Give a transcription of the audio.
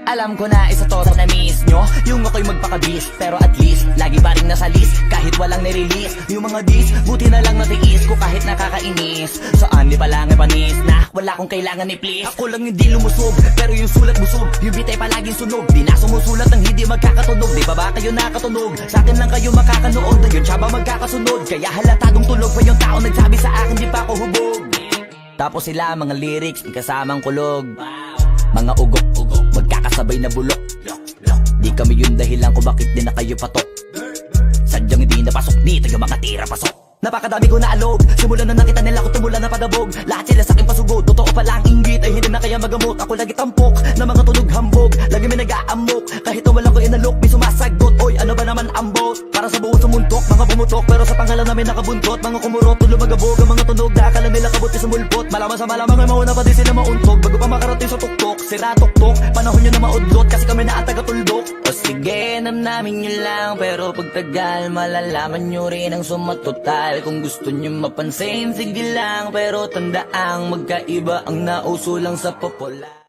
Alam ko na isa to sa na-miss nyo, yung ako'y magpakabis. Pero at least, lagi pa rin nasa list kahit walang nirelease. Yung mga dis, buti na lang natiis ko kahit nakakainis. Saan di pa lang ay panis na wala kong kailangan ni please. Ako lang hindi lumusog, pero yung sulat busog. Yung bitay palaging sunog, di na sumusulat ang hindi magkakatunog. Di ba ba kayo nakatunog? Sa akin lang kayo makakanood, yun siya ba magkakasunod? Kaya halatadong tulog pa yung tao nagsabi sa akin di pa ako hubog. Tapos sila mga lyrics, may kasamang kulog. Mga ugok-ugok, magkakasabay na bulok. Di kami yung dahilan kung bakit di na kayo patok. Sadyang hindi napasok, di tayo makatira pasok. Napakadami ko na alog, simulan na nakita nila ko tumula na padabog. Lahat sila sa akin pasugod, totoo pala ang inggit ay hindi na kaya magamot. Ako lagi tampok, na mga tunog hambog. Lagi may nag-aamok, kahit na wala ko inalok. May sumasagot, oy ano ba naman ambot? Para sa buong sumuntok, mga bumutok. Pero sa pangalan namin nakabuntot, mga kumurot, tulo magabog. Ang mga tunog na akala nila kabuti sumulpot. Malaman sa malamang ay mauna pa din sila mauntog. Bago pa makarating sa tuktok, sira tuktok. Panahon nyo na maudlot, kasi kami na ang taga-tuldok. O sige, namnamin nyo lang, pero pagtagal malalaman nyo rin ang sumatotal. Kung gusto nyo mapansin, sige lang, pero tandaang magkaiba ang nauso lang sa popular.